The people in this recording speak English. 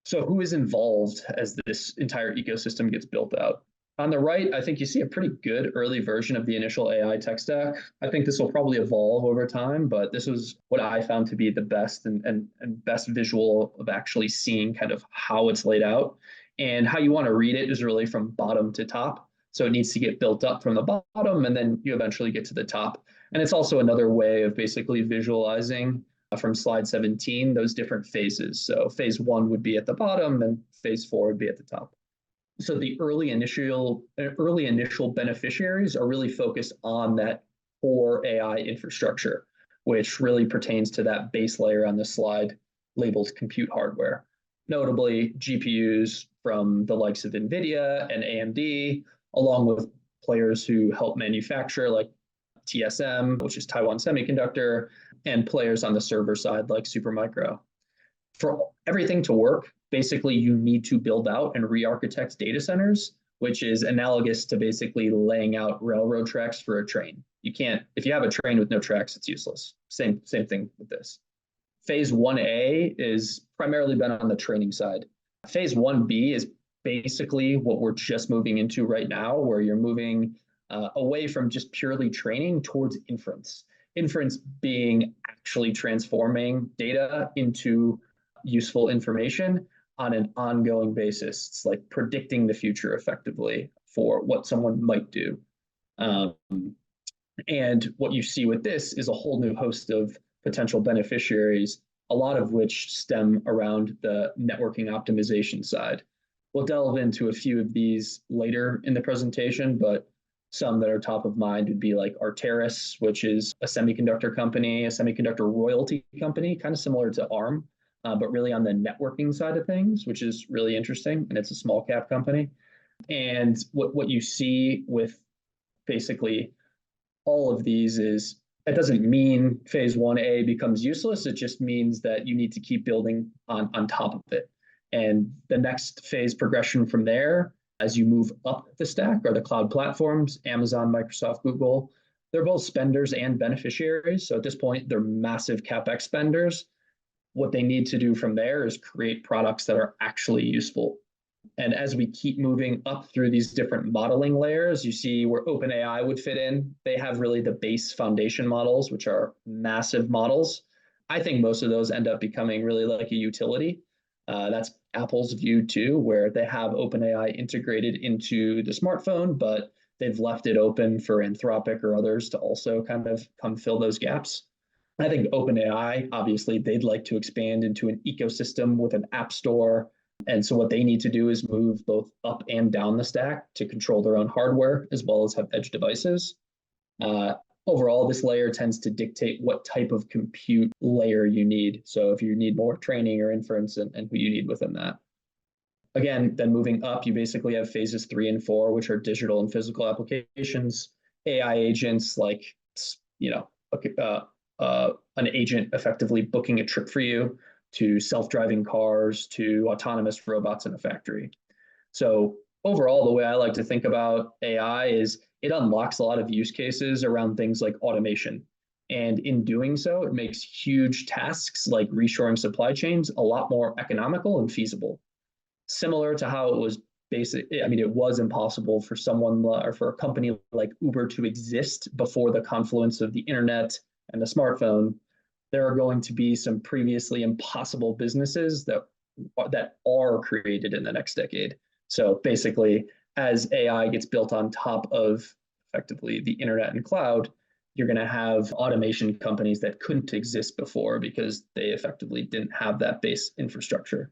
So who is involved as this entire ecosystem gets built out? On the right, I think you see a pretty good early version of the initial AI tech stack. I think this will probably evolve over time, but this was what I found to be the best and best visual of actually seeing kind of how it's laid out. And how you want to read it is really from bottom to top. So it needs to get built up from the bottom, and then you eventually get to the top. And it's also another way of basically visualizing from slide 17, those different phases. So phase one would be at the bottom and phase four would be at the top. So the early initial beneficiaries are really focused on that core AI infrastructure, which really pertains to that base layer on the slide labeled compute hardware. Notably, GPUs from the likes of NVIDIA and AMD, along with players who help manufacture like TSM, which is Taiwan Semiconductor, and players on the server side like Supermicro. For everything to work, basically you need to build out and re-architect data centers, which is analogous to basically laying out railroad tracks for a train. You can't, if you have a train with no tracks, it's useless. Same thing with this. Phase 1A is primarily been on the training side. Phase 1B is basically what we're just moving into right now, where you're moving away from just purely training towards inference. Inference being actually transforming data into useful information on an ongoing basis. It's like predicting the future effectively for what someone might do. And what you see with this is a whole new host of potential beneficiaries, a lot of which stem around the networking optimization side. We'll delve into a few of these later in the presentation, but some that are top of mind would be like Arteris, which is a semiconductor company, a semiconductor royalty company, kind of similar to ARM, but really on the networking side of things, which is really interesting. And it's a small cap company. And what you see with basically all of these is that doesn't mean phase 1A becomes useless. It just means that you need to keep building on top of it. And the next phase progression from there, as you move up the stack, are the cloud platforms, Amazon, Microsoft, Google. They're both spenders and beneficiaries. So at this point, they're massive CapEx spenders. What they need to do from there is create products that are actually useful. And as we keep moving up through these different modeling layers, you see where OpenAI would fit in. They have really the base foundation models, which are massive models. I think most of those end up becoming really like a utility. That's Apple's view too, where they have OpenAI integrated into the smartphone, but they've left it open for Anthropic or others to also kind of come fill those gaps. I think OpenAI, obviously, they'd like to expand into an ecosystem with an app store. And so what they need to do is move both up and down the stack to control their own hardware, as well as have edge devices. Overall, this layer tends to dictate what type of compute layer you need. So if you need more training or inference and who you need within that. Again, then moving up, you basically have phases 3 and 4, which are digital and physical applications, AI agents like, an agent effectively booking a trip for you, to self-driving cars, to autonomous robots in a factory. So overall, the way I like to think about AI is it unlocks a lot of use cases around things like automation. And in doing so, it makes huge tasks like reshoring supply chains a lot more economical and feasible. Similar to how it was it was impossible for someone or for a company like Uber to exist before the confluence of the internet and the smartphone. There are going to be some previously impossible businesses that are created in the next decade. So basically, as AI gets built on top of effectively the internet and cloud, you're going to have automation companies that couldn't exist before because they effectively didn't have that base infrastructure.